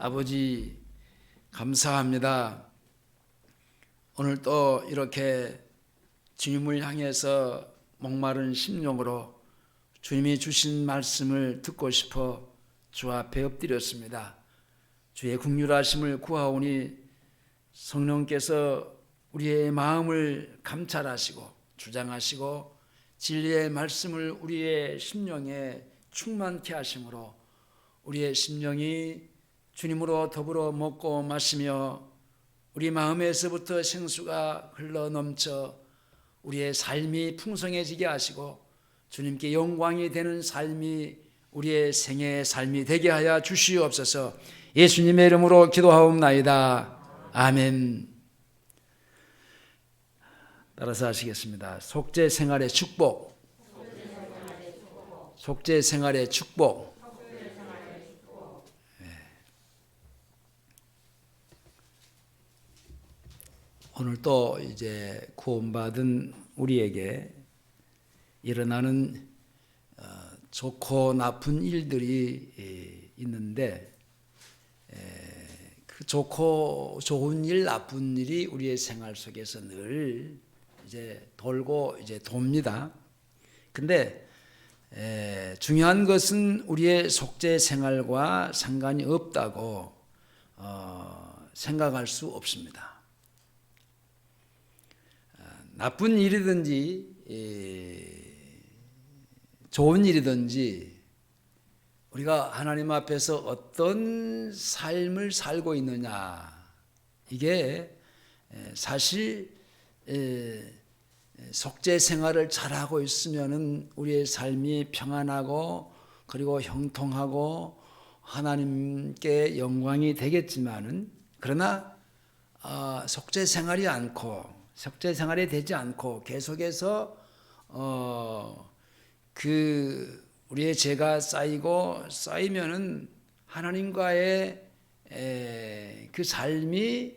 아버지 감사합니다. 오늘 또 이렇게 주님을 향해서 목마른 심령으로 주님이 주신 말씀을 듣고 싶어 주 앞에 엎드렸습니다. 주의 긍휼하심을 구하오니 성령께서 우리의 마음을 감찰하시고 주장하시고 진리의 말씀을 우리의 심령에 충만케 하심으로 우리의 심령이 주님으로 더불어 먹고 마시며 우리 마음에서부터 생수가 흘러넘쳐 우리의 삶이 풍성해지게 하시고 주님께 영광이 되는 삶이 우리의 생애의 삶이 되게 하여 주시옵소서. 예수님의 이름으로 기도하옵나이다. 아멘. 따라서 하시겠습니다. 속죄 생활의 축복. 속죄 생활의 축복. 오늘 또 이제 구원받은 우리에게 일어나는 좋고 나쁜 일들이 있는데 그 좋고 좋은 일, 나쁜 일이 우리의 생활 속에서 늘 이제 돌고 이제 돕니다. 근데 중요한 것은 우리의 속죄 생활과 상관이 없다고 생각할 수 없습니다. 나쁜 일이든지 좋은 일이든지 우리가 하나님 앞에서 어떤 삶을 살고 있느냐, 이게 사실 속죄 생활을 잘하고 있으면은 우리의 삶이 평안하고 그리고 형통하고 하나님께 영광이 되겠지만은, 그러나 속죄 생활이 되지 않고 계속해서 우리의 죄가 쌓이면은 하나님과의 그 삶이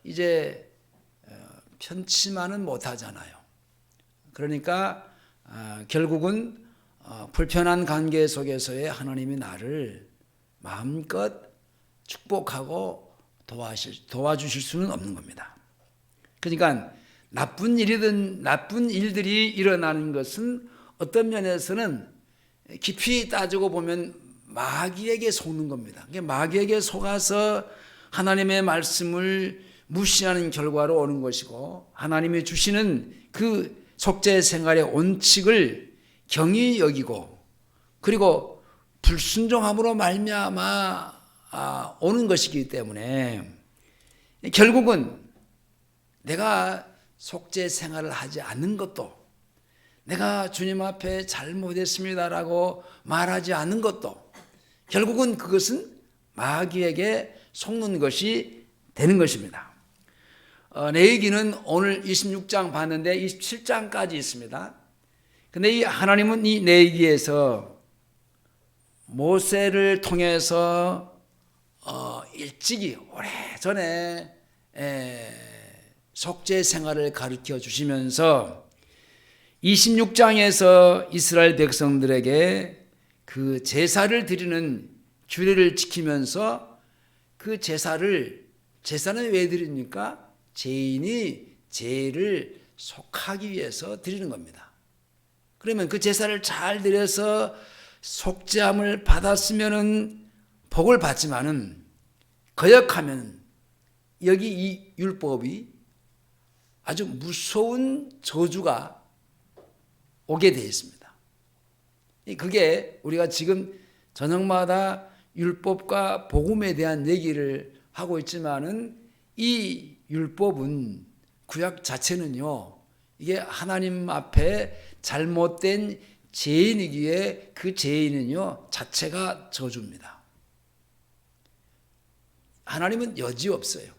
이제 편치만은 못하잖아요. 그러니까 결국은 불편한 관계 속에서의 하나님이 나를 마음껏 축복하고 도와주실 수는 없는 겁니다. 그러니까 나쁜 일들이 일어나는 것은 어떤 면에서는 깊이 따지고 보면 마귀에게 속는 겁니다. 마귀에게 속아서 하나님의 말씀을 무시하는 결과로 오는 것이고, 하나님이 주시는 그 속죄 생활의 원칙을 경히 여기고 그리고 불순종함으로 말미암아 오는 것이기 때문에 결국은 내가 속죄 생활을 하지 않는 것도, 내가 주님 앞에 잘못했습니다라고 말하지 않는 것도 결국은 그것은 마귀에게 속는 것이 되는 것입니다. 레위기는 오늘 26장 봤는데 27장까지 있습니다. 근데 하나님은 이 레위기에서 모세를 통해서 일찍이 오래전에 속죄 생활을 가르쳐 주시면서 26장에서 이스라엘 백성들에게 그 제사를 드리는 규례를 지키면서 그 제사는 왜 드립니까? 죄인이 죄를 속하기 위해서 드리는 겁니다. 그러면 그 제사를 잘 드려서 속죄함을 받았으면은 복을 받지만은 거역하면 여기 이 율법이 아주 무서운 저주가 오게 되어 있습니다. 그게 우리가 지금 저녁마다 율법과 복음에 대한 얘기를 하고 있지만은 이 율법은, 구약 자체는요, 이게 하나님 앞에 잘못된 죄인이기에 그 죄인은요 자체가 저주입니다. 하나님은 여지없어요.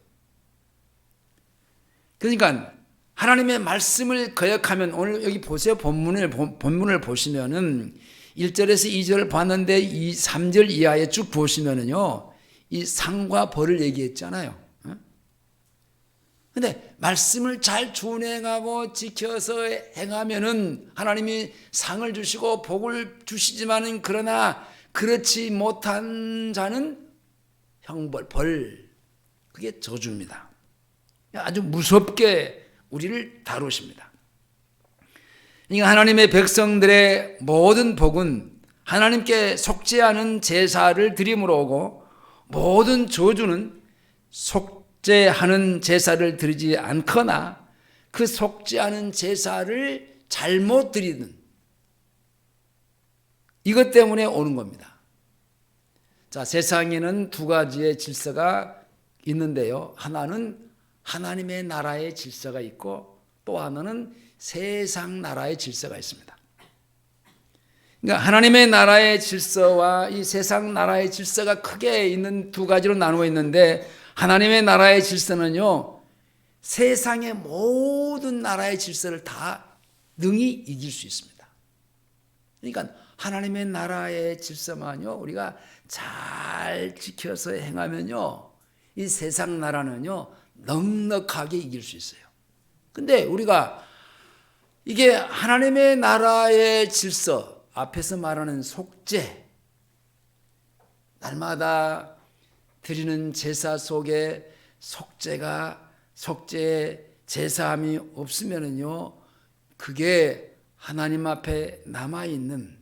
그러니까 하나님의 말씀을 거역하면, 오늘 여기 보세요. 본문을 보시면은 1절에서 2절을 봤는데 이 3절 이하에 쭉 보시면은요, 이 상과 벌을 얘기했잖아요. 근데 말씀을 잘 준행하고 지켜서 행하면은 하나님이 상을 주시고 복을 주시지만은, 그러나 그렇지 못한 자는 형벌, 벌, 그게 저주입니다. 아주 무섭게 우리를 다루십니다. 그러니까 하나님의 백성들의 모든 복은 하나님께 속지 않은 제사를 드림으로 오고, 모든 저주는 속죄하는 제사를 드리지 않거나 그 속지 않은 제사를 잘못 드리는 이것 때문에 오는 겁니다. 자, 세상에는 두 가지의 질서가 있는데요. 하나는 하나님의 나라의 질서가 있고, 또 하나는 세상 나라의 질서가 있습니다. 그러니까 하나님의 나라의 질서와 이 세상 나라의 질서가 크게 있는 두 가지로 나누어 있는데, 하나님의 나라의 질서는요, 세상의 모든 나라의 질서를 다 능히 이길 수 있습니다. 그러니까 하나님의 나라의 질서만요, 우리가 잘 지켜서 행하면요, 이 세상 나라는요, 넉넉하게 이길 수 있어요. 근데 우리가 이게 하나님의 나라의 질서, 앞에서 말하는 속죄, 날마다 드리는 제사 속에 속죄의 제사함이 없으면은요, 그게 하나님 앞에 남아있는,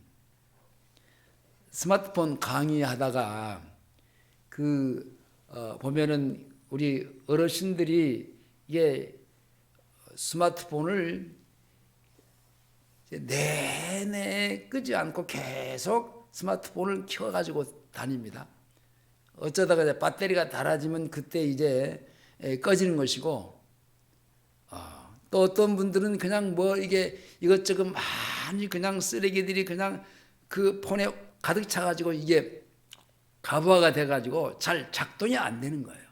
스마트폰 강의하다가 보면은 우리 어르신들이 이게 스마트폰을 내내 끄지 않고 계속 스마트폰을 켜가지고 다닙니다. 어쩌다가 이제 배터리가 닳아지면 그때 이제 꺼지는 것이고, 또 어떤 분들은 그냥 이게 이것저것 많이 그냥 쓰레기들이 그냥 그 폰에 가득 차가지고 이게 가부화가 돼가지고 잘 작동이 안 되는 거예요.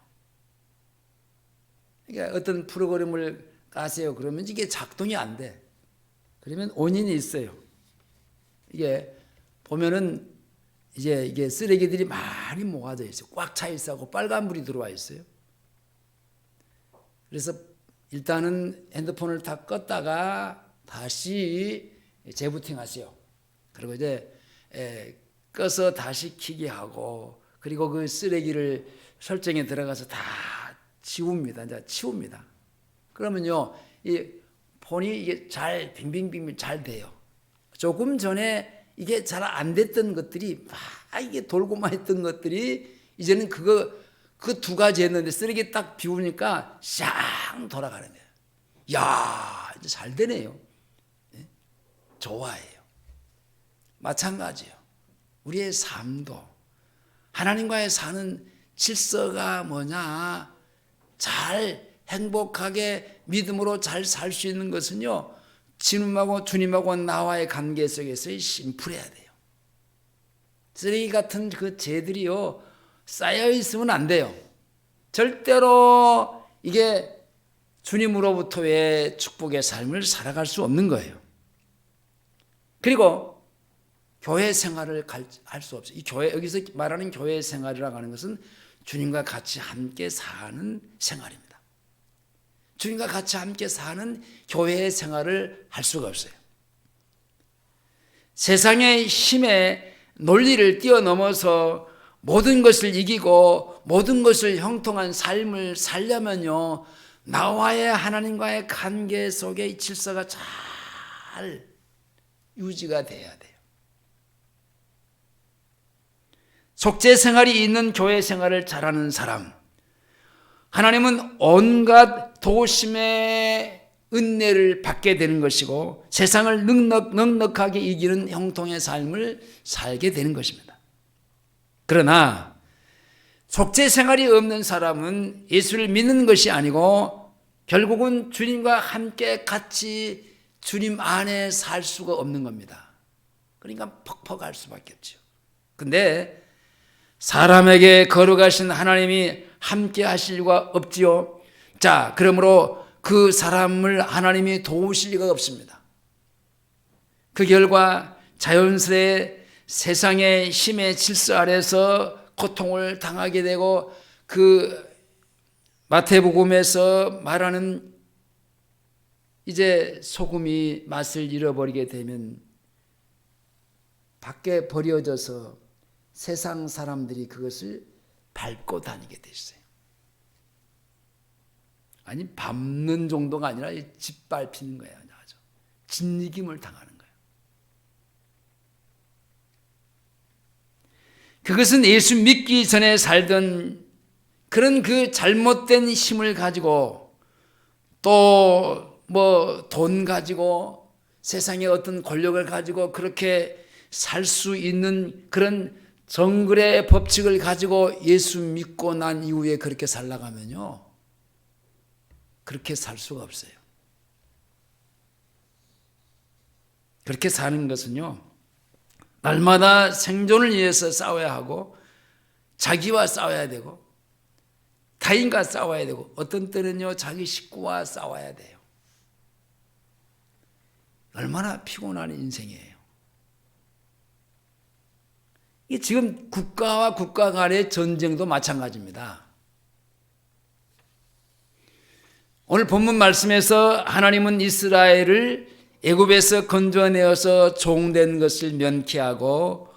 그러니까 어떤 프로그램을 까세요. 그러면 이게 작동이 안 돼. 그러면 원인이 있어요. 이게 보면은 이제 이게 쓰레기들이 많이 모아져 있어요. 꽉 차 있어고 빨간불이 들어와 있어요. 그래서 일단은 핸드폰을 다 껐다가 다시 재부팅 하세요. 그리고 이제 꺼서 다시 켜게 하고, 그리고 그 쓰레기를 설정에 들어가서 다 치웁니다. 이제 치웁니다. 그러면요, 이 폰이 이게 잘 빙빙빙 잘 돼요. 조금 전에 이게 잘 안 됐던 것들이 이게 돌고만 했던 것들이 이제는 그 두 가지 했는데 쓰레기 딱 비우니까 샹 돌아가는 거예요. 야, 이제 잘 되네요. 네? 좋아해요. 마찬가지예요. 우리의 삶도 하나님과의 사는 질서가 뭐냐? 잘 행복하게 믿음으로 잘 살 수 있는 것은요, 주님하고 나와의 관계 속에서 심플해야 돼요. 쓰레기 같은 그 죄들이요, 쌓여 있으면 안 돼요. 절대로 이게 주님으로부터의 축복의 삶을 살아갈 수 없는 거예요. 그리고 교회 생활을 할 수 없어요. 이 교회, 여기서 말하는 교회 생활이라고 하는 것은 주님과 같이 함께 사는 생활입니다. 주님과 같이 함께 사는 교회의 생활을 할 수가 없어요. 세상의 힘의 논리를 뛰어넘어서 모든 것을 이기고 모든 것을 형통한 삶을 살려면요, 나와의 하나님과의 관계 속에 질서가 잘 유지가 돼야 돼요. 속죄 생활이 있는 교회 생활을 잘하는 사람, 하나님은 온갖 도심의 은혜를 받게 되는 것이고 세상을 넉넉하게 이기는 형통의 삶을 살게 되는 것입니다. 그러나 속죄 생활이 없는 사람은 예수를 믿는 것이 아니고 결국은 주님과 함께 같이 주님 안에 살 수가 없는 겁니다. 그러니까 퍽퍽할 수밖에 없죠. 근데 사람에게 거룩하신 하나님이 함께 하실 리가 없지요. 자, 그러므로 그 사람을 하나님이 도우실 리가 없습니다. 그 결과 자연스레 세상의 힘의 질서 아래서 고통을 당하게 되고, 그 마태복음에서 말하는 이제 소금이 맛을 잃어버리게 되면 밖에 버려져서 세상 사람들이 그것을 밟고 다니게 됐어요. 아니 밟는 정도가 아니라 짓밟히는 거예요. 아주 짓이김을 당하는 거예요. 그것은 예수 믿기 전에 살던 그런 그 잘못된 힘을 가지고 또 뭐 돈 가지고 세상의 어떤 권력을 가지고 그렇게 살 수 있는 그런 정글의 법칙을 가지고 예수 믿고 난 이후에 그렇게 살아가면요, 그렇게 살 수가 없어요. 그렇게 사는 것은요, 날마다 생존을 위해서 싸워야 하고 자기와 싸워야 되고 타인과 싸워야 되고 어떤 때는요 자기 식구와 싸워야 돼요. 얼마나 피곤한 인생이에요. 이 지금 국가와 국가 간의 전쟁도 마찬가지입니다. 오늘 본문 말씀에서 하나님은 이스라엘을 애굽에서 건져내어서 종된 것을 면케하고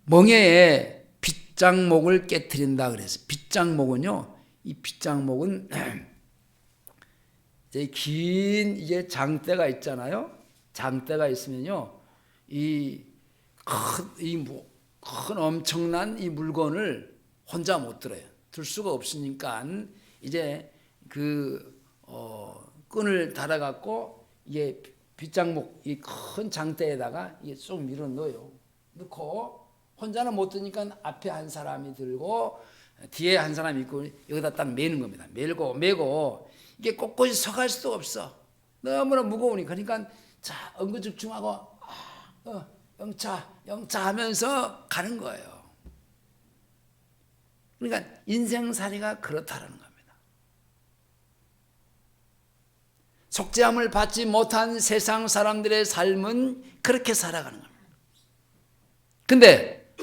멍에에 빗장목을 깨트린다 그랬어요. 빗장목은요, 이 빗장목은 긴 이제 장대가 있잖아요. 장대가 있으면요, 큰 엄청난 이 물건을 혼자 못 들어요. 들 수가 없으니까 이제 끈을 달아갖고 이게 빗장목 이 큰 장대에다가 이게 쏙 밀어 넣어요. 넣고 혼자는 못 드니까 앞에 한 사람이 들고 뒤에 한 사람이 있고 여기다 딱 매는 겁니다. 매고 이게 꼿꼿이 서갈 수도 없어. 너무나 무거우니까. 그러니까 자 엉거죽중하고 영차 하면서 가는 거예요. 그러니까 인생살이가 그렇다는 겁니다. 속죄함을 받지 못한 세상 사람들의 삶은 그렇게 살아가는 겁니다. 근데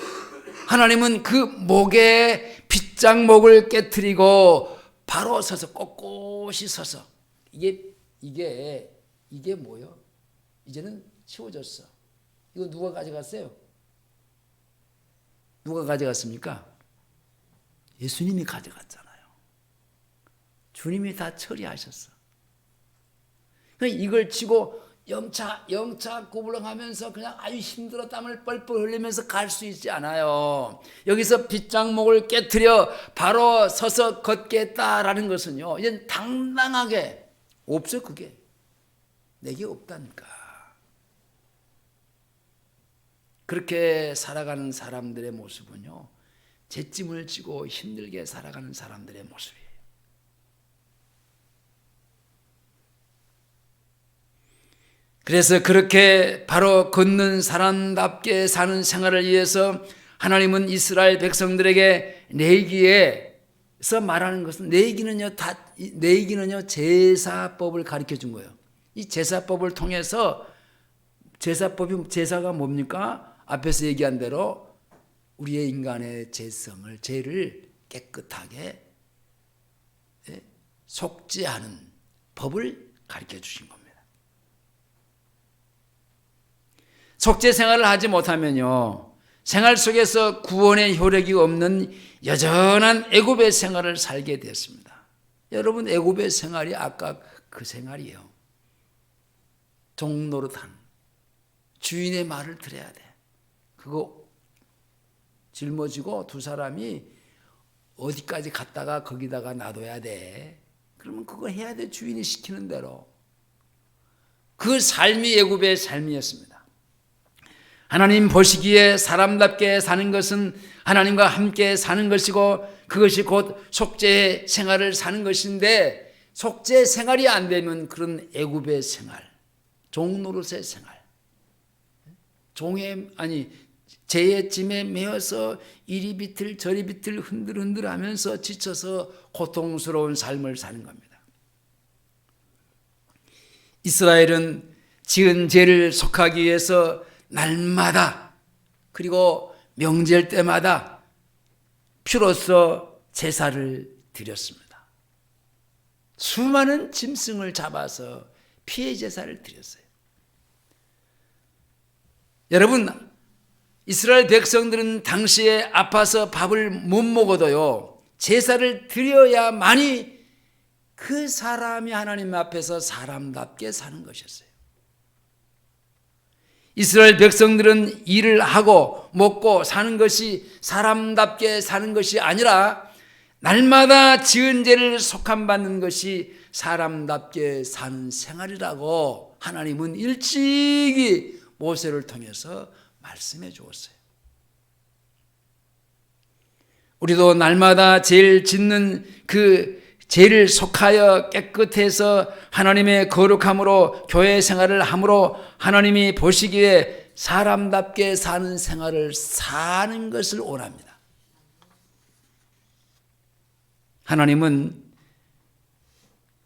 하나님은 그 목에 빗장목을 깨트리고 바로 서서 꼿꼿이 서서 이게 뭐요? 이제는 치워졌어. 이거 누가 가져갔어요? 누가 가져갔습니까? 예수님이 가져갔잖아요. 주님이 다 처리하셨어. 이걸 치고 영차 구부렁하면서 그냥 아유 힘들어 땀을 뻘뻘 흘리면서 갈 수 있지 않아요. 여기서 빗장목을 깨트려 바로 서서 걷겠다라는 것은요, 이제 당당하게 없어. 그게 내게 없다니까. 그렇게 살아가는 사람들의 모습은요, 잿짐을 지고 힘들게 살아가는 사람들의 모습이에요. 그래서 그렇게 바로 걷는 사람답게 사는 생활을 위해서 하나님은 이스라엘 백성들에게 레위기에서 말하는 것은 레위기는요 제사법을 가르쳐 준 거예요. 이 제사법을 통해서 제사가 뭡니까? 앞에서 얘기한 대로 우리의 인간의 죄를 깨끗하게 속죄하는 법을 가르쳐 주신 겁니다. 속죄 생활을 하지 못하면요, 생활 속에서 구원의 효력이 없는 여전한 애굽의 생활을 살게 되었습니다. 여러분, 애굽의 생활이 아까 그 생활이에요. 종노릇한 주인의 말을 들어야 돼. 그거 짊어지고 두 사람이 어디까지 갔다가 거기다가 놔둬야 돼. 그러면 그거 해야 돼. 주인이 시키는 대로. 그 삶이 애굽의 삶이었습니다. 하나님 보시기에 사람답게 사는 것은 하나님과 함께 사는 것이고 그것이 곧 속죄 생활을 사는 것인데, 속죄 생활이 안 되면 그런 애굽의 생활, 종노릇의 생활, 죄의 짐에 매어서 이리 비틀 저리 비틀 흔들흔들 하면서 지쳐서 고통스러운 삶을 사는 겁니다. 이스라엘은 지은 죄를 속하기 위해서 날마다 그리고 명절 때마다 피로써 제사를 드렸습니다. 수많은 짐승을 잡아서 피해 제사를 드렸어요. 여러분, 이스라엘 백성들은 당시에 아파서 밥을 못 먹어도요, 제사를 드려야만이 그 사람이 하나님 앞에서 사람답게 사는 것이었어요. 이스라엘 백성들은 일을 하고 먹고 사는 것이 사람답게 사는 것이 아니라 날마다 지은 죄를 속함받는 것이 사람답게 사는 생활이라고 하나님은 일찍이 모세를 통해서 말씀해 주었어요. 우리도 날마다 죄를 짓는 그 죄를 속하여 깨끗해서 하나님의 거룩함으로 교회 생활을 함으로 하나님이 보시기에 사람답게 사는 생활을 사는 것을 원합니다. 하나님은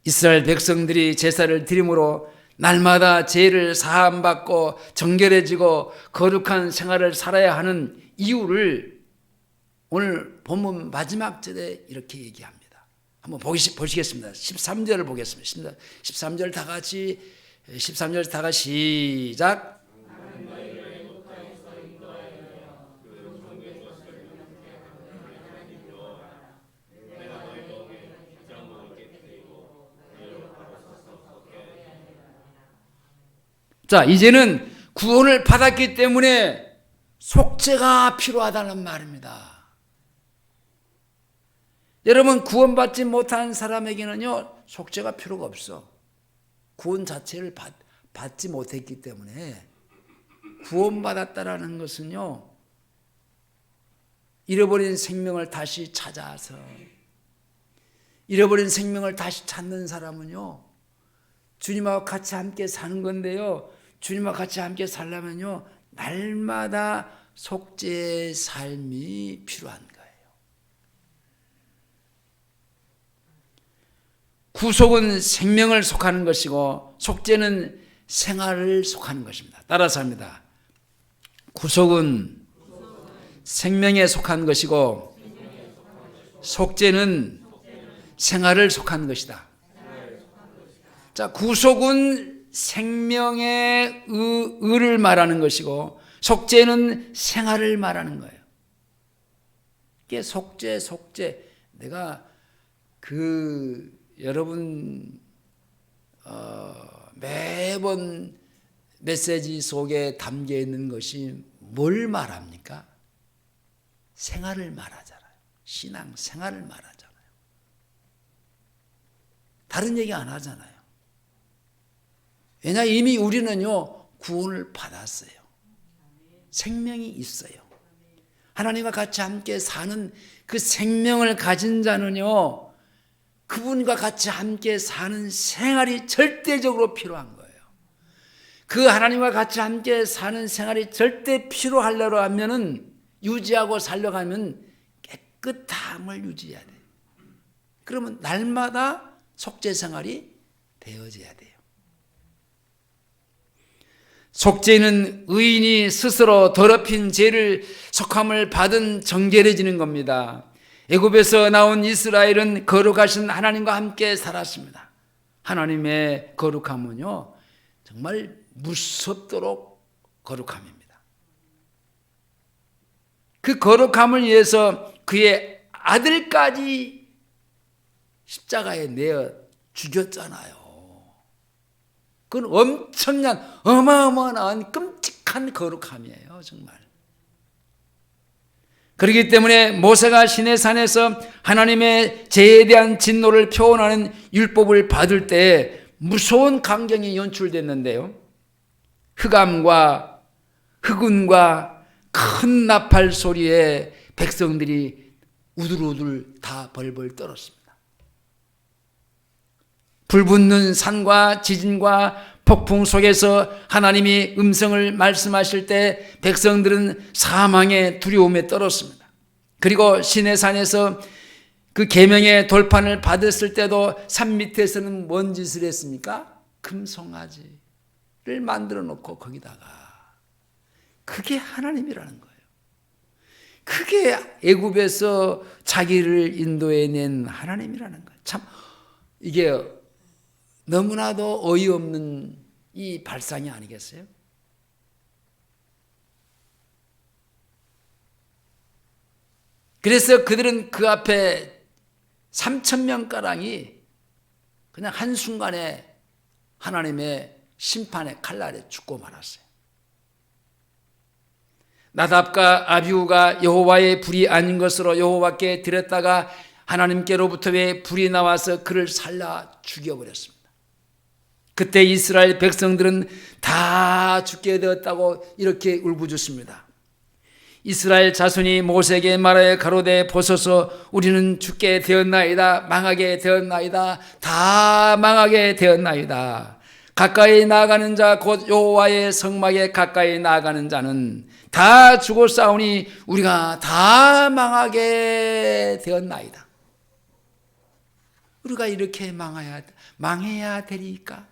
이스라엘 백성들이 제사를 드림으로 날마다 죄를 사함받고 정결해지고 거룩한 생활을 살아야 하는 이유를 오늘 본문 마지막 절에 이렇게 얘기합니다. 한번 보시겠습니다. 13절을 보겠습니다. 13절 다 같이, 13절 다 같이 시작. 자, 이제는 구원을 받았기 때문에 속죄가 필요하다는 말입니다. 여러분, 구원받지 못한 사람에게는요, 속죄가 필요가 없어. 구원 자체를 받지 못했기 때문에 구원받았다라는 것은요, 잃어버린 생명을 다시 찾아서 잃어버린 생명을 다시 찾는 사람은요, 주님하고 같이 함께 사는 건데요, 주님과 같이 함께 살려면요, 날마다 속죄의 삶이 필요한 거예요. 구속은 생명을 속하는 것이고 속죄는 생활을 속하는 것입니다. 따라서 합니다. 구속은 생명에 속한 것이고 속죄는 생활을 속한 것이다. 자, 구속은 생명의 의를 말하는 것이고 속죄는 생활을 말하는 거예요. 이게 속죄. 내가 여러분 매번 메시지 속에 담겨 있는 것이 뭘 말합니까? 생활을 말하잖아요. 신앙 생활을 말하잖아요. 다른 얘기 안 하잖아요. 왜냐, 이미 우리는요, 구원을 받았어요. 생명이 있어요. 하나님과 같이 함께 사는 그 생명을 가진 자는요, 그분과 같이 함께 사는 생활이 절대적으로 필요한 거예요. 그 하나님과 같이 함께 사는 생활이 절대 필요하려고 하면은, 유지하고 살려고 하면 깨끗함을 유지해야 돼요. 그러면 날마다 속죄 생활이 되어져야 돼요. 속죄는 의인이 스스로 더럽힌 죄를 속함을 받은 정결해지는 겁니다. 애굽에서 나온 이스라엘은 거룩하신 하나님과 함께 살았습니다. 하나님의 거룩함은요, 정말 무섭도록 거룩함입니다. 그 거룩함을 위해서 그의 아들까지 십자가에 내어 죽였잖아요. 그건 엄청난 어마어마한 끔찍한 거룩함이에요, 정말. 그렇기 때문에 모세가 시내산에서 하나님의 죄에 대한 진노를 표현하는 율법을 받을 때 무서운 광경이 연출됐는데요, 흑암과 흑운과 큰 나팔 소리에 백성들이 우들우들 다 벌벌 떨었습니다. 불붙는 산과 지진과 폭풍 속에서 하나님이 음성을 말씀하실 때 백성들은 사망의 두려움에 떨었습니다. 그리고 시내산에서 그 계명의 돌판을 받았을 때도 산 밑에서는 뭔 짓을 했습니까? 금송아지를 만들어 놓고 거기다가, 그게 하나님이라는 거예요. 그게 애굽에서 자기를 인도해낸 하나님이라는 거예요. 참 이게 너무나도 어이없는 이 발상이 아니겠어요? 그래서 그들은 그 앞에 3,000명가량이 그냥 한순간에 하나님의 심판의 칼날에 죽고 말았어요. 나답과 아비후가 여호와의 불이 아닌 것으로 여호와께 드렸다가 하나님께로부터 왜 불이 나와서 그를 살라 죽여버렸습니다. 그때 이스라엘 백성들은 다 죽게 되었다고 이렇게 울부짖습니다. 이스라엘 자손이 모세에게 말하여 가로되 보소서 우리는 죽게 되었나이다. 망하게 되었나이다. 다 망하게 되었나이다. 가까이 나아가는 자 곧 여호와의 성막에 가까이 나아가는 자는 다 죽었사오니 우리가 다 망하게 되었나이다. 우리가 이렇게 망해야 되리까?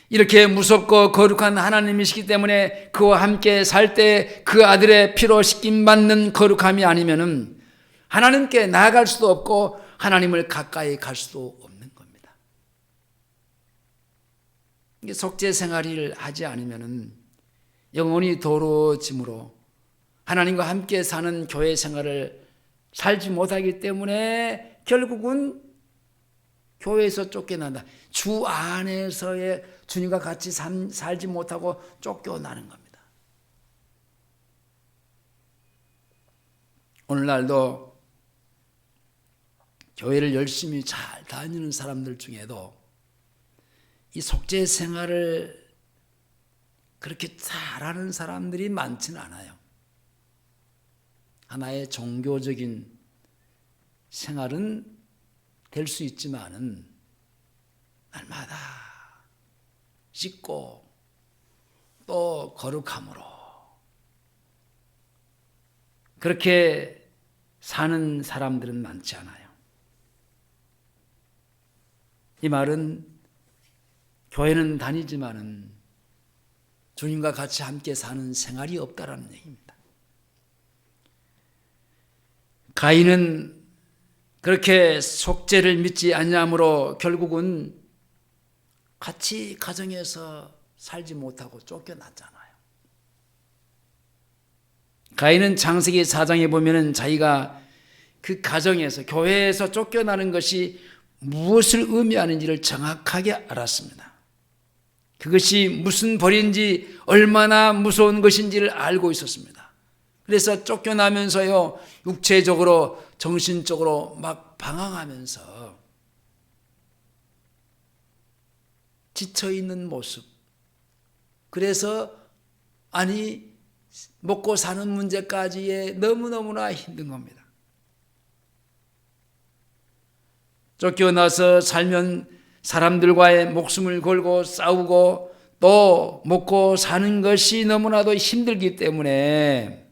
이렇게 무섭고 거룩한 하나님이시기 때문에 그와 함께 살 때 그 아들의 피로 씻김 받는 거룩함이 아니면은 하나님께 나아갈 수도 없고 하나님을 가까이 갈 수도 없는 겁니다. 이게 속죄 생활을 하지 않으면은 영혼이 더러워짐으로 하나님과 함께 사는 교회 생활을 살지 못하기 때문에 결국은 교회에서 쫓겨난다. 주 안에서의 주님과 같이 살지 못하고 쫓겨나는 겁니다. 오늘날도 교회를 열심히 잘 다니는 사람들 중에도 이 속죄 생활을 그렇게 잘하는 사람들이 많지는 않아요. 하나의 종교적인 생활은 될 수 있지만은 날마다 씻고 또 거룩함으로 그렇게 사는 사람들은 많지 않아요. 이 말은 교회는 다니지만은 주님과 같이 함께 사는 생활이 없다라는 얘기입니다. 가인은 그렇게 속죄를 믿지 않냐므로 결국은 같이 가정에서 살지 못하고 쫓겨났잖아요. 가인은 창세기 4장에 보면은 자기가 그 가정에서 교회에서 쫓겨나는 것이 무엇을 의미하는지를 정확하게 알았습니다. 그것이 무슨 벌인지 얼마나 무서운 것인지를 알고 있었습니다. 그래서 쫓겨나면서요 육체적으로 정신적으로 막 방황하면서 지쳐있는 모습, 그래서 먹고 사는 문제까지에 너무너무나 힘든 겁니다. 쫓겨나서 살면 사람들과의 목숨을 걸고 싸우고 또 먹고 사는 것이 너무나도 힘들기 때문에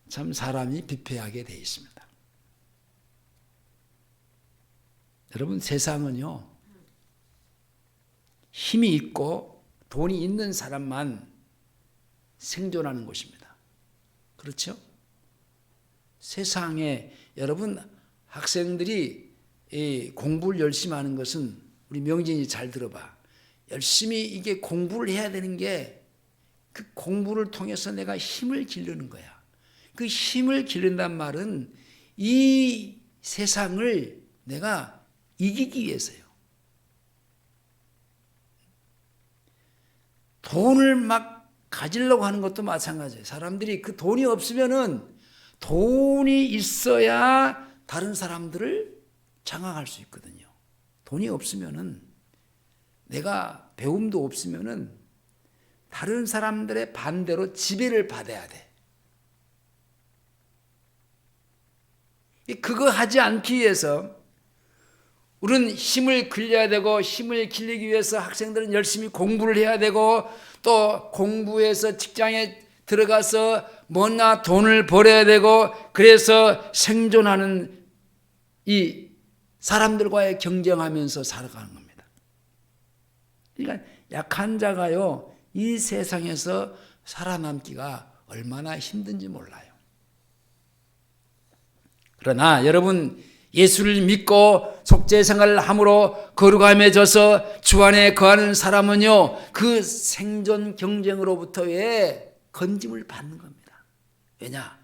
참 사람이 비폐하게 되어 있습니다. 여러분, 세상은요 힘이 있고 돈이 있는 사람만 생존하는 곳입니다. 그렇죠? 세상에 여러분 학생들이 공부를 열심히 하는 것은 우리 명진이 잘 들어봐. 열심히 이게 공부를 해야 되는 게 그 공부를 통해서 내가 힘을 기르는 거야. 그 힘을 기른단 말은 이 세상을 내가 이기기 위해서요. 돈을 막 가지려고 하는 것도 마찬가지예요. 사람들이 그 돈이 없으면은 돈이 있어야 다른 사람들을 장악할 수 있거든요. 돈이 없으면은 내가 배움도 없으면은 다른 사람들의 반대로 지배를 받아야 돼. 그거 하지 않기 위해서 우리는 힘을 길러야 되고, 힘을 길리기 위해서 학생들은 열심히 공부를 해야 되고, 또 공부해서 직장에 들어가서 뭐나 돈을 벌어야 되고, 그래서 생존하는 이 사람들과의 경쟁하면서 살아가는 겁니다. 그러니까 약한 자가요 이 세상에서 살아남기가 얼마나 힘든지 몰라요. 그러나 여러분, 예수를 믿고 속죄 생활을 함으로 거룩함해져서 주 안에 거하는 사람은요 그 생존 경쟁으로부터의 건짐을 받는 겁니다. 왜냐?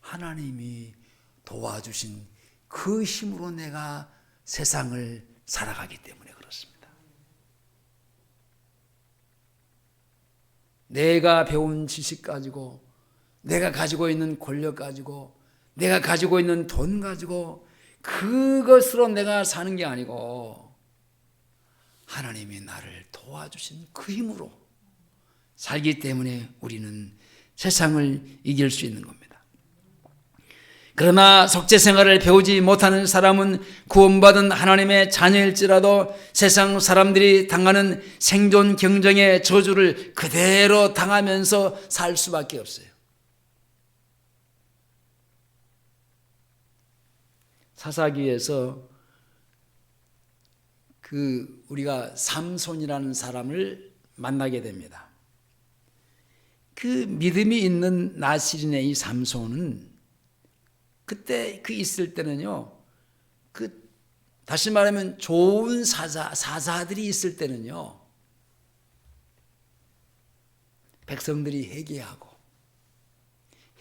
하나님이 도와주신 그 힘으로 내가 세상을 살아가기 때문에 그렇습니다. 내가 배운 지식 가지고, 내가 가지고 있는 권력 가지고, 내가 가지고 있는 돈 가지고 그것으로 내가 사는 게 아니고 하나님이 나를 도와주신 그 힘으로 살기 때문에 우리는 세상을 이길 수 있는 겁니다. 그러나 속죄 생활을 배우지 못하는 사람은 구원받은 하나님의 자녀일지라도 세상 사람들이 당하는 생존 경쟁의 저주를 그대로 당하면서 살 수밖에 없어요. 사사기에서 우리가 삼손이라는 사람을 만나게 됩니다. 그 믿음이 있는 나실인의 이 삼손은 그때 있을 때는요, 다시 말하면 좋은 사사들이 있을 때는요, 백성들이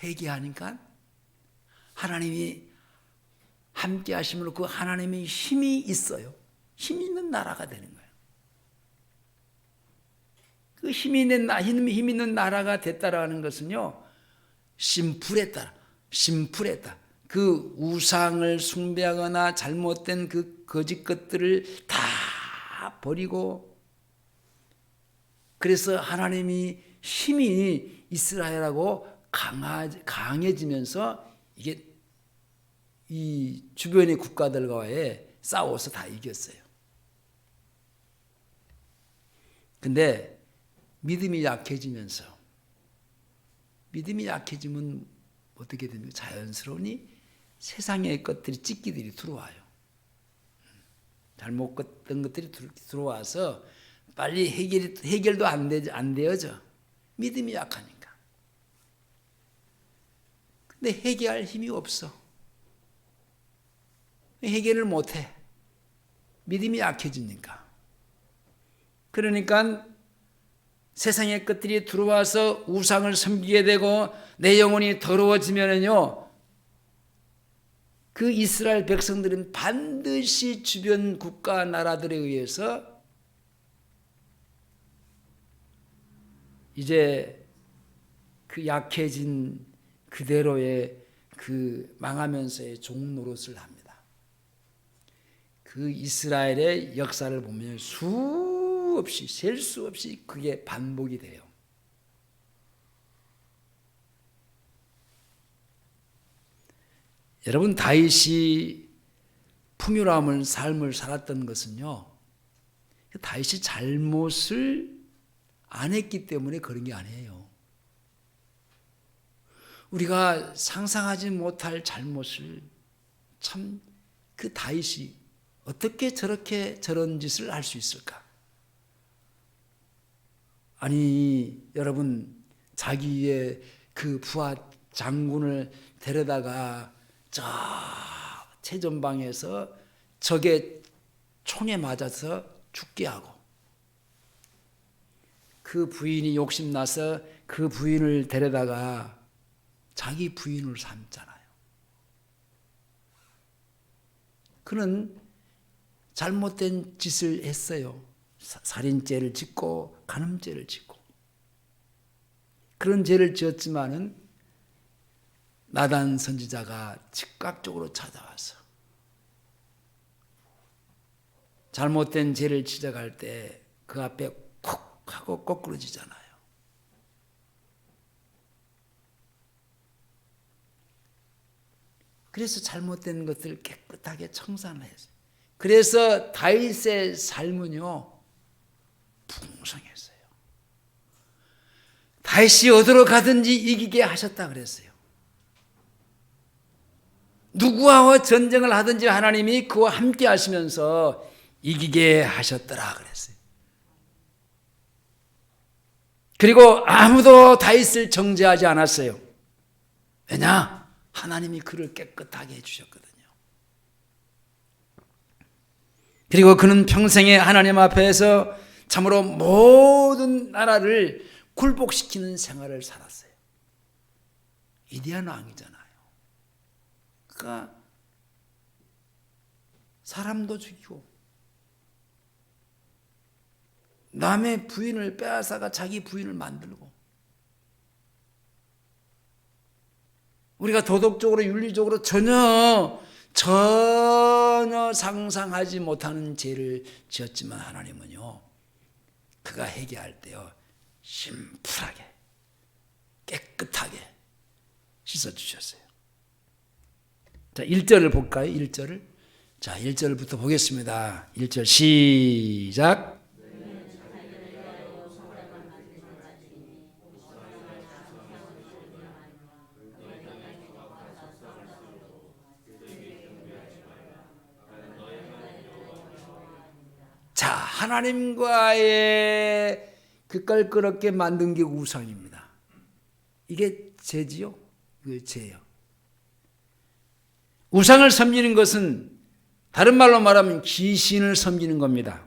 회개하니까 하나님이 함께 하심으로 그 하나님의 힘이 있어요. 힘이 있는 나라가 되는 거예요. 그 힘이 있는 나라가 됐다라는 것은요, 심플했다. 그 우상을 숭배하거나 잘못된 그 거짓 것들을 다 버리고, 그래서 하나님이 힘이 이스라엘하고 강해지면서 이게 이 주변의 국가들과의 싸워서 다 이겼어요. 근데 믿음이 약해지면 어떻게 됩니까? 자연스러우니 세상의 것들이 찢기들이 들어와요. 잘못된 것들이 들어와서 빨리 해결도 안 되어져. 믿음이 약하니까. 근데 해결할 힘이 없어. 해결을 못해. 믿음이 약해지니까. 그러니까 세상의 것들이 들어와서 우상을 섬기게 되고 내 영혼이 더러워지면은요, 그 이스라엘 백성들은 반드시 주변 국가 나라들에 의해서 이제 그 약해진 그대로의 그 망하면서의 종노릇을 합니다. 그 이스라엘의 역사를 보면 셀 수 없이 그게 반복이 돼요. 여러분, 다윗이 풍요로운 삶을 살았던 것은요, 다윗이 잘못을 안 했기 때문에 그런 게 아니에요. 우리가 상상하지 못할 잘못을 참 그 다윗이 어떻게 저런 짓을 할 수 있을까? 아니, 여러분, 자기의 그 부하 장군을 데려다가 저 최전방에서 적의 총에 맞아서 죽게 하고, 그 부인이 욕심나서 그 부인을 데려다가 자기 부인을 삼잖아요. 그는 잘못된 짓을 했어요. 살인죄를 짓고 간음죄를 짓고 그런 죄를 지었지만은 나단 선지자가 즉각적으로 찾아와서 잘못된 죄를 지적할 때 그 앞에 콕 하고 거꾸러지잖아요. 그래서 잘못된 것들을 깨끗하게 청산을 했어요. 그래서 다윗의 삶은요, 풍성했어요. 다윗이 어디로 가든지 이기게 하셨다 그랬어요. 누구와 전쟁을 하든지 하나님이 그와 함께 하시면서 이기게 하셨더라 그랬어요. 그리고 아무도 다윗을 정죄하지 않았어요. 왜냐? 하나님이 그를 깨끗하게 해주셨거든요. 그리고 그는 평생에 하나님 앞에서 참으로 모든 나라를 굴복시키는 생활을 살았어요. 위대한 왕이잖아요. 그러니까 사람도 죽이고 남의 부인을 빼앗아가 자기 부인을 만들고, 우리가 도덕적으로 윤리적으로 전혀 상상하지 못하는 죄를 지었지만 하나님은요, 그가 회개할 때요 심플하게 깨끗하게 씻어주셨어요. 자, 1절을 볼까요? 1절을. 자, 1절부터 보겠습니다. 1절 시작. 자, 하나님과의 그 껄끄럽게 만든 게 우상입니다. 이게 죄지요? 이게 죄요. 우상을 섬기는 것은 다른 말로 말하면 귀신을 섬기는 겁니다.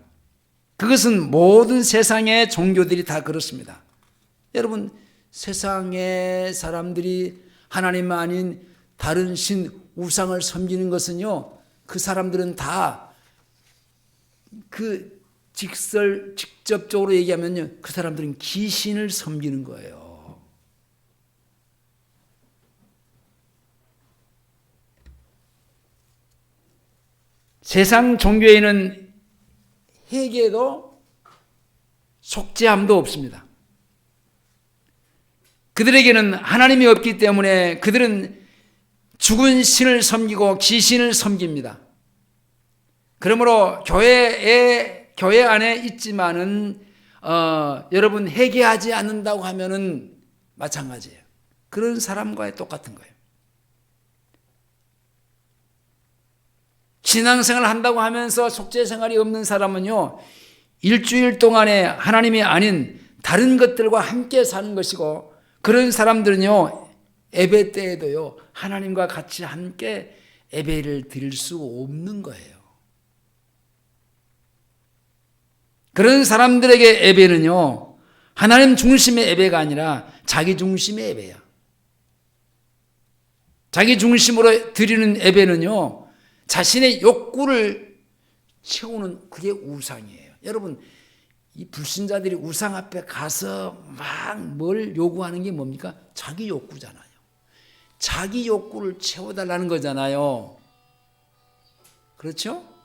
그것은 모든 세상의 종교들이 다 그렇습니다. 여러분, 세상의 사람들이 하나님 아닌 다른 신, 우상을 섬기는 것은요, 그 사람들은 다 그 직접적으로 얘기하면요, 그 사람들은 귀신을 섬기는 거예요. 세상 종교에는 회개도 속죄함도 없습니다. 그들에게는 하나님이 없기 때문에 그들은 죽은 신을 섬기고 귀신을 섬깁니다. 그러므로 교회 안에 있지만은 여러분 회개하지 않는다고 하면은 마찬가지예요. 그런 사람과 똑같은 거예요. 신앙생활을 한다고 하면서 속죄생활이 없는 사람은요, 일주일 동안에 하나님이 아닌 다른 것들과 함께 사는 것이고, 그런 사람들은요 예배 때에도요 하나님과 같이 함께 예배를 드릴 수 없는 거예요. 그런 사람들에게 예배는요 하나님 중심의 예배가 아니라 자기 중심의 예배야. 자기 중심으로 드리는 예배는요 자신의 욕구를 채우는, 그게 우상이에요. 여러분, 이 불신자들이 우상 앞에 가서 막 뭘 요구하는 게 뭡니까? 자기 욕구잖아요. 자기 욕구를 채워달라는 거잖아요. 그렇죠?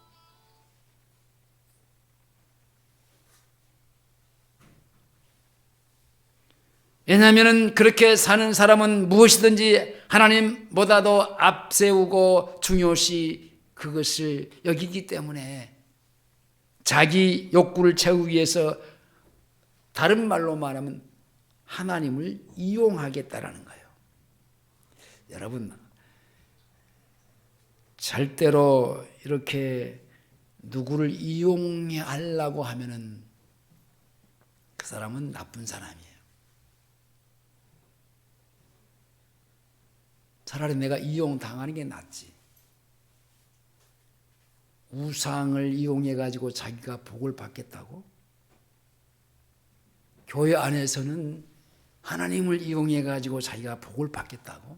왜냐하면 그렇게 사는 사람은 무엇이든지 하나님보다도 앞세우고 중요시 그것을 여기기 때문에 자기 욕구를 채우기 위해서, 다른 말로 말하면 하나님을 이용하겠다라는 거예요. 여러분, 절대로 이렇게 누구를 이용하려고 하면은 그 사람은 나쁜 사람이에요. 차라리 내가 이용당하는 게 낫지. 우상을 이용해 가지고 자기가 복을 받겠다고? 교회 안에서는 하나님을 이용해 가지고 자기가 복을 받겠다고?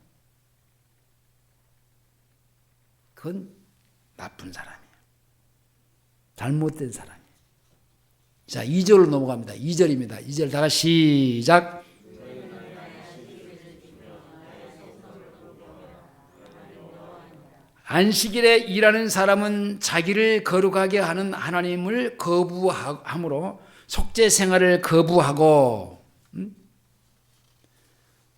그건 나쁜 사람이에요. 잘못된 사람이에요. 자, 2절로 넘어갑니다. 2절입니다. 2절 다 같이 시작. 안식일에 일하는 사람은 자기를 거룩하게 하는 하나님을 거부함으로 속죄 생활을 거부하고,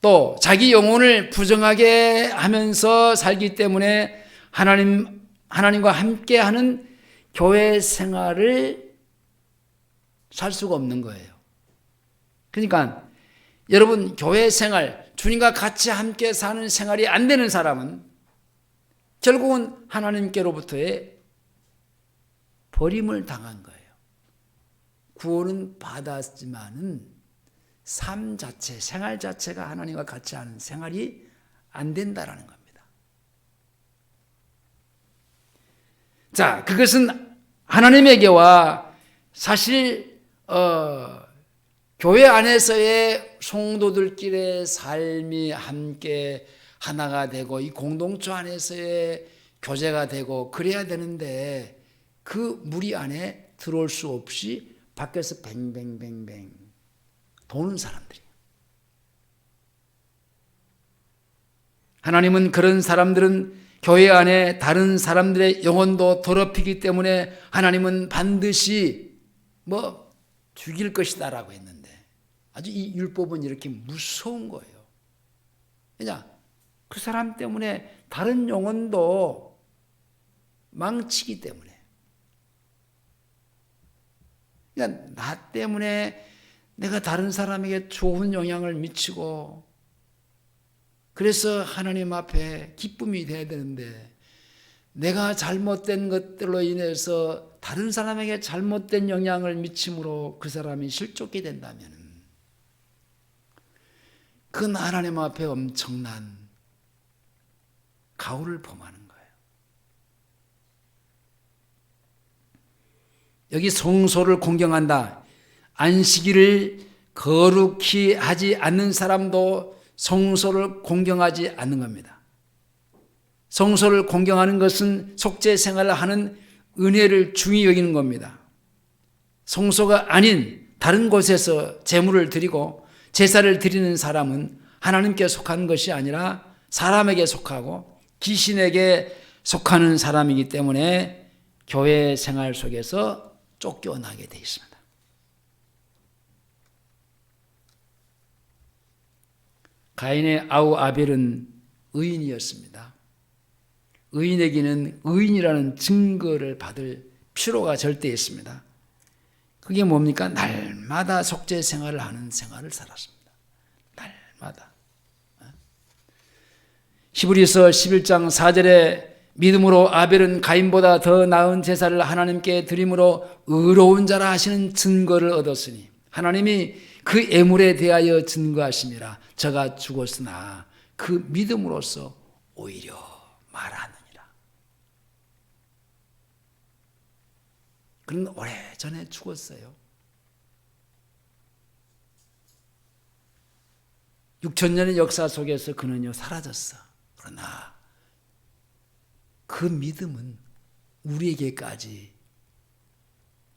또 자기 영혼을 부정하게 하면서 살기 때문에 하나님과 함께하는 교회 생활을 살 수가 없는 거예요. 그러니까 여러분, 교회 생활, 주님과 같이 함께 사는 생활이 안 되는 사람은 결국은 하나님께로부터의 버림을 당한 거예요. 구원은 받았지만은 삶 자체, 생활 자체가 하나님과 같이 하는 생활이 안 된다라는 겁니다. 자, 그것은 하나님에게와 사실 교회 안에서의 성도들끼리의 삶이 함께 하나가 되고 이 공동체 안에서의 교제가 되고 그래야 되는데 그 무리 안에 들어올 수 없이 밖에서 뱅뱅뱅뱅 도는 사람들이에요. 하나님은 그런 사람들은 교회 안에 다른 사람들의 영혼도 더럽히기 때문에 하나님은 반드시 죽일 것이다라고 했는데 아주 이 율법은 이렇게 무서운 거예요. 왜냐? 그 사람 때문에 다른 영혼도 망치기 때문에. 그러니까 나 때문에 내가 다른 사람에게 좋은 영향을 미치고 그래서 하나님 앞에 기쁨이 돼야 되는데 내가 잘못된 것들로 인해서 다른 사람에게 잘못된 영향을 미침으로 그 사람이 실족이 된다면 그건 하나님 앞에 엄청난 가호를 범하는 거예요. 여기 성소를 공경한다. 안식일을 거룩히 하지 않는 사람도 성소를 공경하지 않는 겁니다. 성소를 공경하는 것은 속죄 생활을 하는 은혜를 중히 여기는 겁니다. 성소가 아닌 다른 곳에서 제물을 드리고 제사를 드리는 사람은 하나님께 속한 것이 아니라 사람에게 속하고 귀신에게 속하는 사람이기 때문에 교회 생활 속에서 쫓겨나게 되어 있습니다. 가인의 아우 아벨은 의인이었습니다. 의인에게는 의인이라는 증거를 받을 필요가 절대 있습니다. 그게 뭡니까? 날마다 속죄 생활을 하는 생활을 살았습니다. 날마다. 히브리서 11장 4절에 믿음으로 아벨은 가인보다 더 나은 제사를 하나님께 드림으로 의로운 자라 하시는 증거를 얻었으니 하나님이 그 애물에 대하여 증거하심이라. 저가 죽었으나 그 믿음으로써 오히려 말하느니라. 그는 오래전에 죽었어요. 6,000년의 역사 속에서 그는요 사라졌어. 그러나 그 믿음은 우리에게까지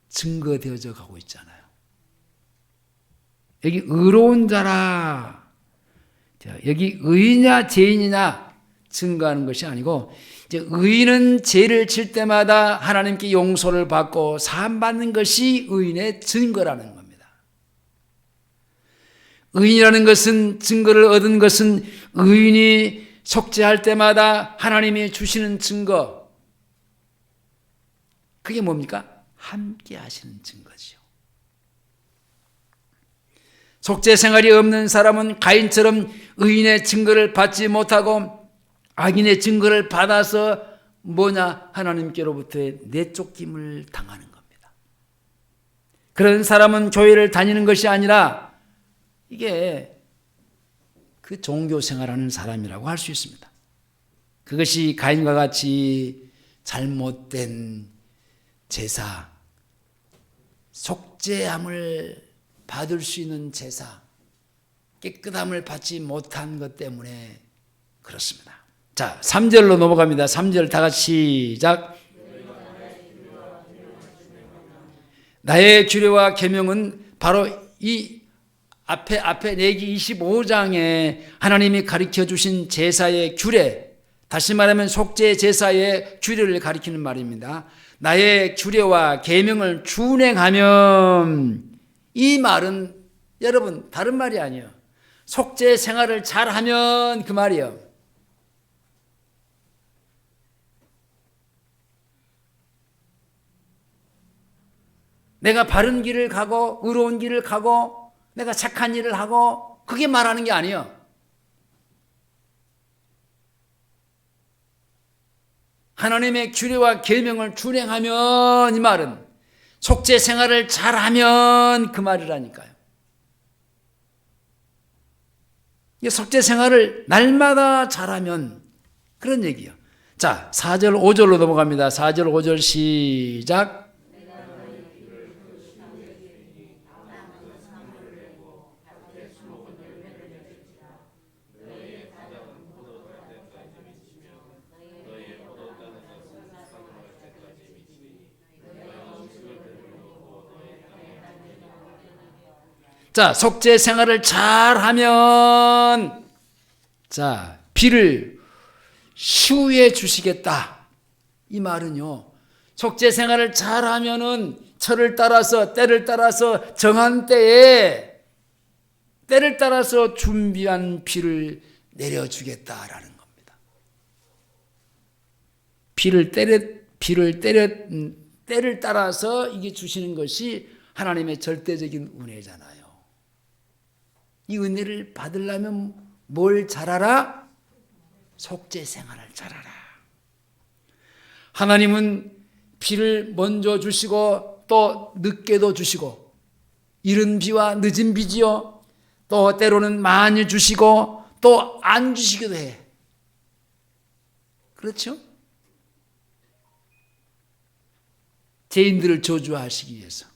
증거되어져 가고 있잖아요. 여기 의로운 자라. 여기 의인이냐 죄인이냐 증거하는 것이 아니고 이제 의인은 죄를 질 때마다 하나님께 용서를 받고 사함받는 것이 의인의 증거라는 겁니다. 의인이라는 것은 증거를 얻은 것은 의인이 속죄할 때마다 하나님이 주시는 증거. 그게 뭡니까? 함께 하시는 증거죠. 속죄 생활이 없는 사람은 가인처럼 의인의 증거를 받지 못하고 악인의 증거를 받아서 하나님께로부터의 내쫓김을 당하는 겁니다. 그런 사람은 교회를 다니는 것이 아니라 이게 그 종교 생활하는 사람이라고 할 수 있습니다. 그것이 가인과 같이 잘못된 제사, 속죄함을 받을 수 있는 제사, 깨끗함을 받지 못한 것 때문에 그렇습니다. 자, 3절로 넘어갑니다. 3절 다 같이 시작. 나의 규례와 계명은 바로 이 앞에 레위기 25장에 하나님이 가르쳐 주신 제사의 규례, 다시 말하면 속죄 제사의 규례를 가리키는 말입니다. 나의 규례와 계명을 준행하면, 이 말은 여러분 다른 말이 아니에요. 속죄 생활을 잘하면 그 말이에요. 내가 바른 길을 가고 의로운 길을 가고 내가 착한 일을 하고, 그게 말하는 게 아니에요. 하나님의 규례와 계명을 준행하면, 이 말은 속죄 생활을 잘하면 그 말이라니까요. 속죄 생활을 날마다 잘하면 그런 얘기예요. 자, 4절 5절로 넘어갑니다. 4절 5절 시작. 자, 속죄 생활을 잘하면 자, 비를 시후에 주시겠다. 이 말은요, 속죄 생활을 잘하면은 철을 따라서 때를 따라서 정한 때에 때를 따라서 준비한 비를 내려주겠다라는 겁니다. 때를 따라서 이게 주시는 것이 하나님의 절대적인 은혜잖아요. 이 은혜를 받으려면 뭘 잘하라? 속죄 생활을 잘하라. 하나님은 비를 먼저 주시고 또 늦게도 주시고, 이른 비와 늦은 비지요, 또 때로는 많이 주시고 또 안 주시기도 해. 그렇죠? 죄인들을 저주하시기 위해서.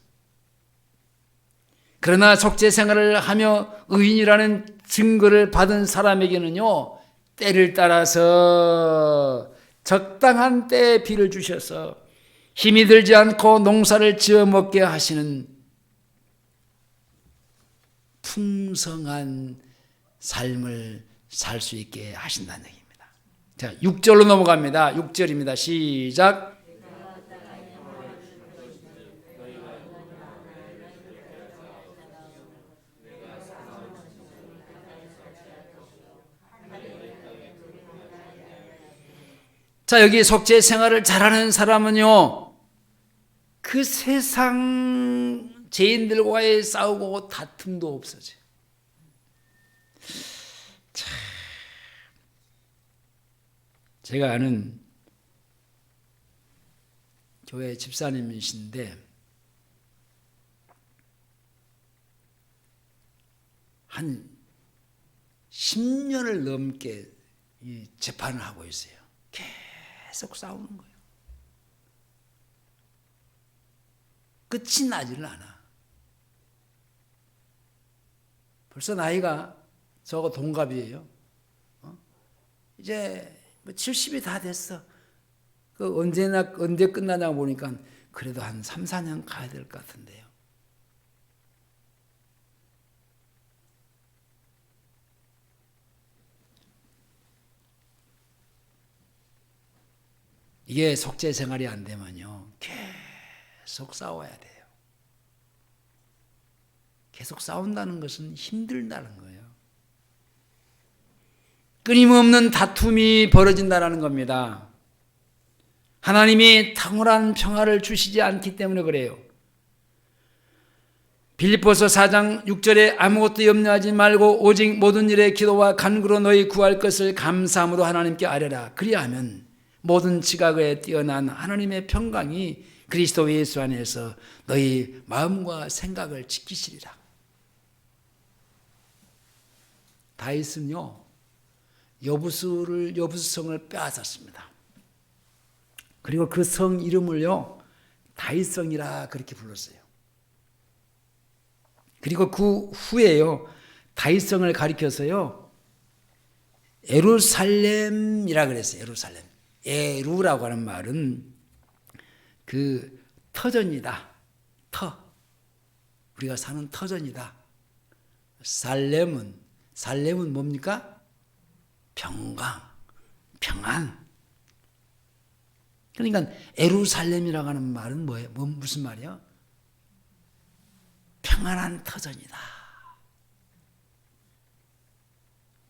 그러나 속죄 생활을 하며 의인이라는 증거를 받은 사람에게는요, 때를 따라서 적당한 때에 비를 주셔서 힘이 들지 않고 농사를 지어 먹게 하시는 풍성한 삶을 살 수 있게 하신다는 얘기입니다. 자, 6절로 넘어갑니다. 6절입니다. 시작. 자, 여기 속죄 생활을 잘하는 사람은요, 그 세상 죄인들과의 싸우고 다툼도 없어져요. 제가 아는 교회 집사님이신데 한 10년을 넘게 이 재판을 하고 있어요. 계속 싸우는 거예요. 끝이 나지를 않아. 벌써 나이가 저하고 동갑이에요. 이제 70이 다 됐어. 언제 끝나냐고 보니까 그래도 한 3, 4년 가야 될 것 같은데요. 이게 속죄 생활이 안 되면요, 계속 싸워야 돼요. 계속 싸운다는 것은 힘들다는 거예요. 끊임없는 다툼이 벌어진다는 겁니다. 하나님이 탁월한 평화를 주시지 않기 때문에 그래요. 빌립보서 4장 6절에 아무것도 염려하지 말고 오직 모든 일에 기도와 간구로 너희 구할 것을 감사함으로 하나님께 아뢰라. 그리하면 모든 지각에 뛰어난 하나님의 평강이 그리스도 예수 안에서 너희 마음과 생각을 지키시리라. 다윗은요, 여부수성을 빼앗았습니다. 그리고 그 성 이름을요, 다윗성이라 그렇게 불렀어요. 그리고 그 후에요, 다윗성을 가리켜서요, 예루살렘이라 그랬어요. 예루살렘. 예루라고 하는 말은 그 터전이다. 우리가 사는 터전이다. 살렘은 뭡니까? 평강, 평안. 그러니까 예루살렘이라고 하는 말은 뭐예요? 무슨 말이에요? 평안한 터전이다.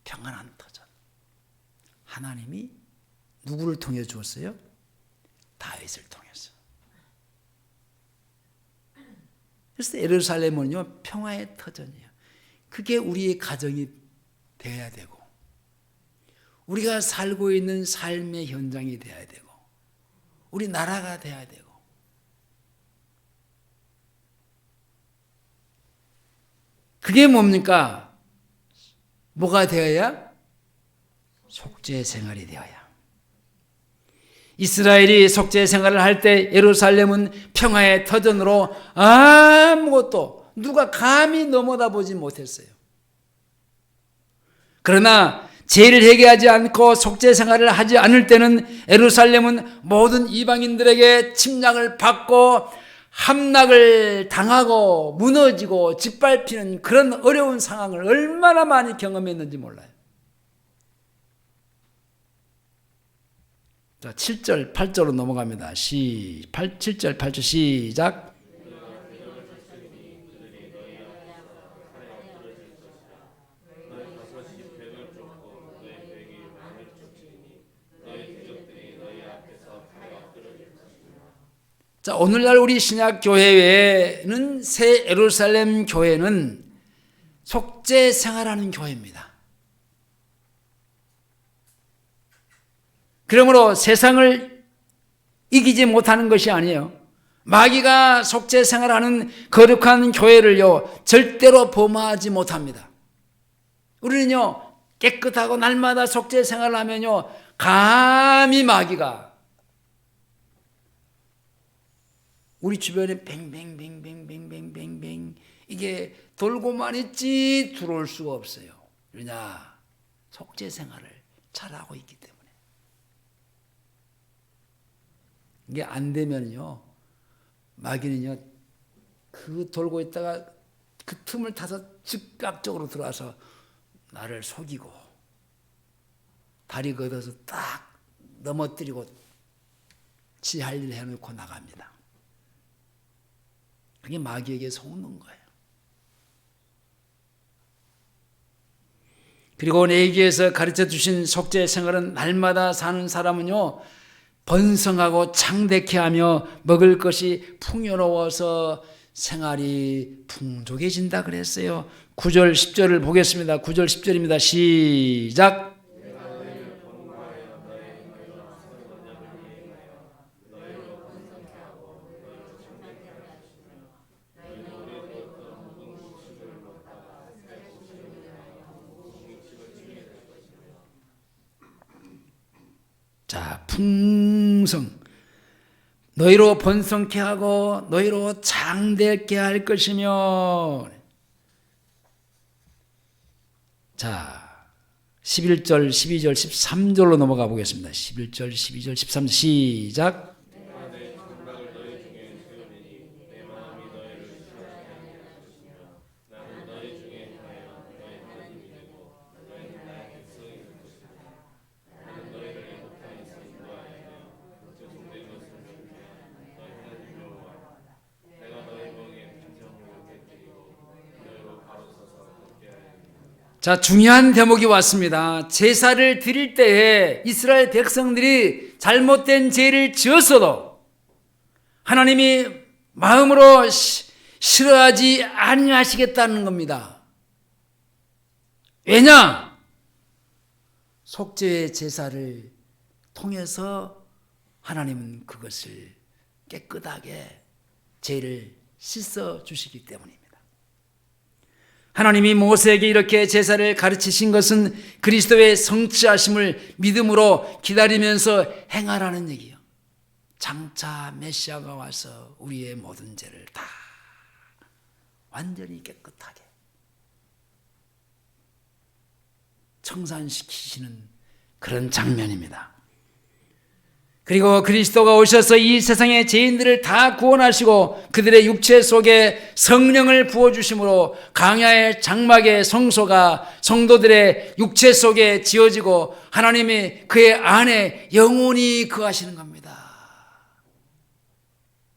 평안한 터전. 하나님이 누구를 통해 주었어요? 다윗을 통해서. 그래서 예루살렘은요, 평화의 터전이에요. 그게 우리의 가정이 되어야 되고, 우리가 살고 있는 삶의 현장이 되어야 되고, 우리 나라가 되어야 되고. 그게 뭡니까? 뭐가 되어야? 속죄 생활이 되어야. 이스라엘이 속죄 생활을 할 때 예루살렘은 평화의 터전으로 아무것도 누가 감히 넘어다 보지 못했어요. 그러나 죄를 회개하지 않고 속죄 생활을 하지 않을 때는 예루살렘은 모든 이방인들에게 침략을 받고 함락을 당하고 무너지고 짓밟히는 그런 어려운 상황을 얼마나 많이 경험했는지 몰라요. 자, 7절, 8절로 넘어갑니다. 7절, 8절 시작. 자, 오늘날 우리 신약교회에는 새 예루살렘 교회는 속죄 생활하는 교회입니다. 그러므로 세상을 이기지 못하는 것이 아니에요. 마귀가 속죄 생활하는 거룩한 교회를요, 절대로 범하지 못합니다. 우리는요, 깨끗하고 날마다 속죄 생활을 하면요, 감히 마귀가 우리 주변에 뱅뱅뱅뱅뱅뱅뱅뱅 이게 돌고만 있지 들어올 수가 없어요. 왜냐? 속죄 생활을 잘하고 있기 때문에. 이게 안 되면요, 마귀는요, 그 돌고 있다가 그 틈을 타서 즉각적으로 들어와서 나를 속이고 다리 걷어서 딱 넘어뜨리고 지 할 일 해놓고 나갑니다. 그게 마귀에게 속는 거예요. 그리고 내기에서 가르쳐 주신 속죄 생활은 날마다 사는 사람은요, 번성하고 창대케 하며 먹을 것이 풍요로워서 생활이 풍족해진다 그랬어요. 9절 10절을 보겠습니다. 9절 10절입니다. 시작. 자, 풍성, 너희로 번성케 하고 너희로 장대케 할 것이며. 자, 11절, 12절, 13절로 넘어가 보겠습니다. 11절, 12절, 13절 시작. 자, 중요한 대목이 왔습니다. 제사를 드릴 때에 이스라엘 백성들이 잘못된 죄를 지었어도 하나님이 마음으로 싫어하지 아니하시겠다는 겁니다. 왜냐? 속죄의 제사를 통해서 하나님은 그것을 깨끗하게 죄를 씻어 주시기 때문입니다. 하나님이 모세에게 이렇게 제사를 가르치신 것은 그리스도의 성취하심을 믿음으로 기다리면서 행하라는 얘기예요. 장차 메시아가 와서 우리의 모든 죄를 다 완전히 깨끗하게 청산시키시는 그런 장면입니다. 그리고 그리스도가 오셔서 이 세상의 죄인들을 다 구원하시고 그들의 육체 속에 성령을 부어주심으로 광야의 장막의 성소가 성도들의 육체 속에 지어지고 하나님이 그의 안에 영원히 거하시는 겁니다.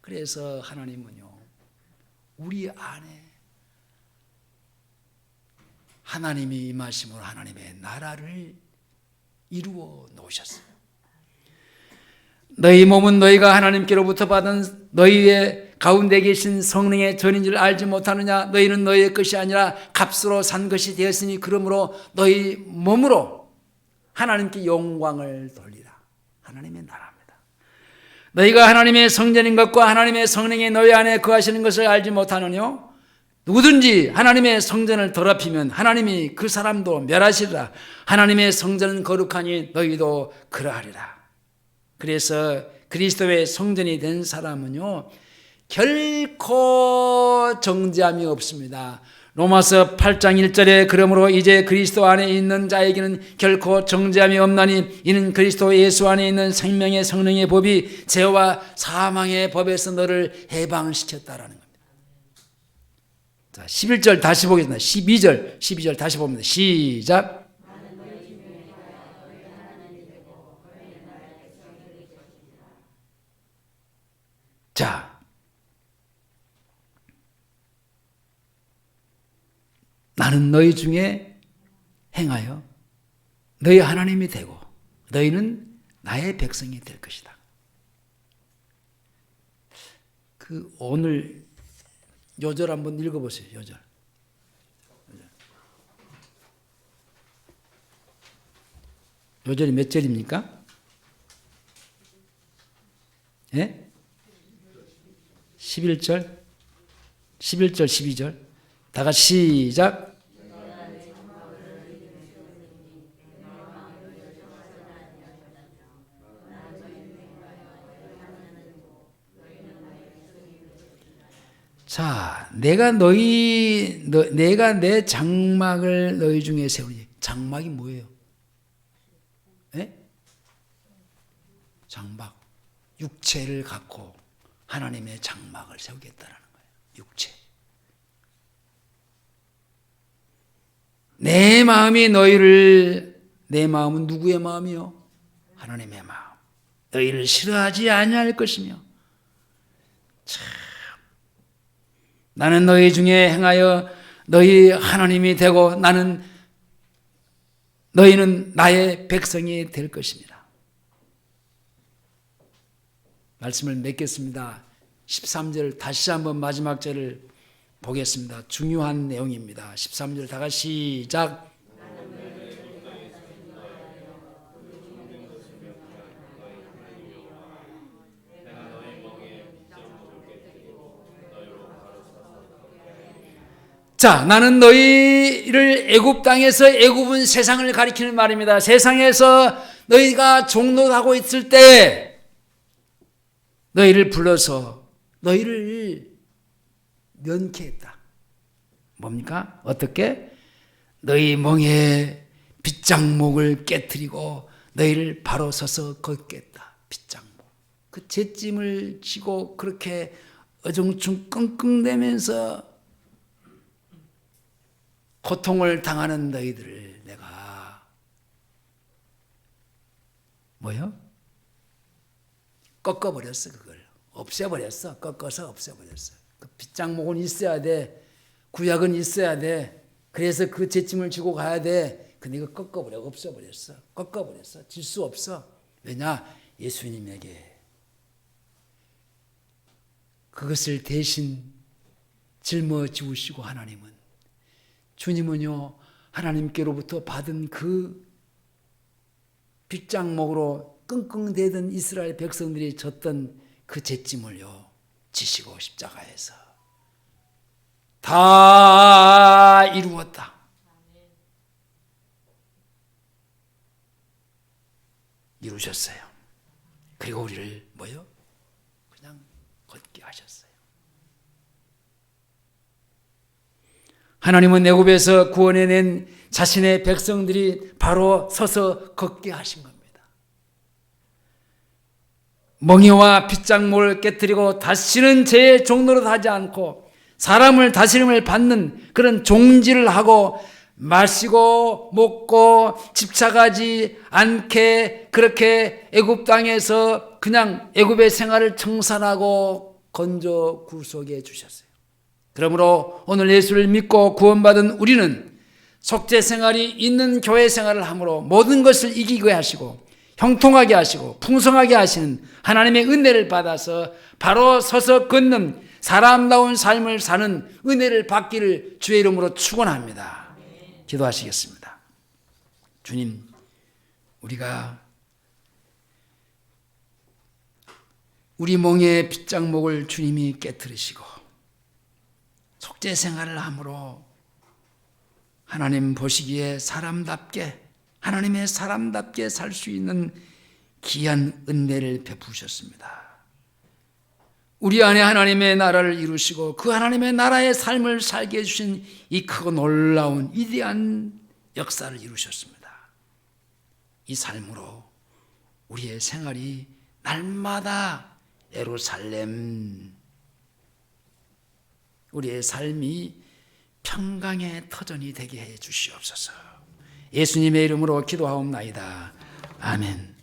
그래서 하나님은요, 우리 안에 하나님이 임하심으로 하나님의 나라를 이루어 놓으셨어요. 너희 몸은 너희가 하나님께로부터 받은 너희의 가운데 계신 성령의 전인 줄 알지 못하느냐? 너희는 너희의 것이 아니라 값으로 산 것이 되었으니 그러므로 너희 몸으로 하나님께 영광을 돌리라. 하나님의 나라입니다. 너희가 하나님의 성전인 것과 하나님의 성령이 너희 안에 거하시는 것을 알지 못하느냐? 누구든지 하나님의 성전을 더럽히면 하나님이 그 사람도 멸하시리라. 하나님의 성전은 거룩하니 너희도 그러하리라. 그래서 그리스도의 성전이 된 사람은요, 결코 정죄함이 없습니다. 로마서 8장 1절에 그러므로 이제 그리스도 안에 있는 자에게는 결코 정죄함이 없나니 이는 그리스도 예수 안에 있는 생명의 성령의 법이 죄와 사망의 법에서 너를 해방시켰다라는 겁니다. 자, 11절 다시 보겠습니다. 12절 다시 봅니다. 시작. 자, 나는 너희 중에 행하여 너희 하나님이 되고 너희는 나의 백성이 될 것이다. 그 오늘 요절 한번 읽어보세요. 요절. 요절이 몇 절입니까? 예? 11절, 12절. 다 같이 시작. 자, 내가 내 장막을 너희 중에 세우니. 장막이 뭐예요? 예? 장막. 육체를 갖고 하나님의 장막을 세우겠다라는 거예요. 육체. 내 마음은 누구의 마음이요? 하나님의 마음. 너희를 싫어하지 아니할 것이며. 참, 나는 너희 중에 행하여 너희 하나님이 되고 너희는 나의 백성이 될 것입니다. 말씀을 맺겠습니다. 13절 다시 한번 마지막 절을 보겠습니다. 중요한 내용입니다. 13절 다 같이 시작. 자, 나는 너희를 애굽 땅에서 애굽은 세상을 가리키는 말입니다. 세상에서 너희가 종노하고 있을 때 너희를 불러서 너희를 면케했다. 뭡니까? 어떻게? 너희 멍에 빗장목을 깨트리고 너희를 바로 서서 걷겠다. 빗장목. 그 잿짐을 지고 그렇게 어중충 끙끙대면서 고통을 당하는 너희들을 내가 꺾어버렸어. 그걸 없애버렸어. 꺾어서 없애버렸어. 그 빗장목은 있어야 돼. 구약은 있어야 돼. 그래서 그 잿짐을 지고 가야 돼. 근데 이거 꺾어버려. 없애버렸어. 꺾어버렸어. 질 수 없어. 왜냐? 예수님에게 그것을 대신 짊어지우시고 주님은요, 하나님께로부터 받은 그 빗장목으로 끙끙대던 이스라엘 백성들이 졌던 그 잿짐을요, 지시고 십자가에서 다 이루었다. 이루셨어요. 그리고 우리를 그냥 걷게 하셨어요. 하나님은 애굽에서 구원해낸 자신의 백성들이 바로 서서 걷게 하신 겁니다. 멍에와 빗장목을 깨뜨리고 다시는 죄의 종노릇 하지 않고 사람을 다스림을 받는 그런 종지를 하고 마시고 먹고 집착하지 않게 그렇게 애굽 땅에서 그냥 애굽의 생활을 청산하고 건져 구속해 주셨어요. 그러므로 오늘 예수를 믿고 구원받은 우리는 속죄 생활이 있는 교회 생활을 함으로 모든 것을 이기게 하시고 형통하게 하시고 풍성하게 하시는 하나님의 은혜를 받아서 바로 서서 걷는 사람다운 삶을 사는 은혜를 받기를 주의 이름으로 축원합니다. 기도하시겠습니다. 주님, 우리가 우리 멍에 빗장목을 주님이 깨뜨리시고 속죄 생활을 함으로 하나님 보시기에 하나님의 사람답게 살 수 있는 귀한 은혜를 베푸셨습니다. 우리 안에 하나님의 나라를 이루시고 그 하나님의 나라의 삶을 살게 해주신 이 크고 놀라운 위대한 역사를 이루셨습니다. 이 삶으로 우리의 생활이 날마다 예루살렘, 우리의 삶이 평강의 터전이 되게 해 주시옵소서. 예수님의 이름으로 기도하옵나이다. 아멘.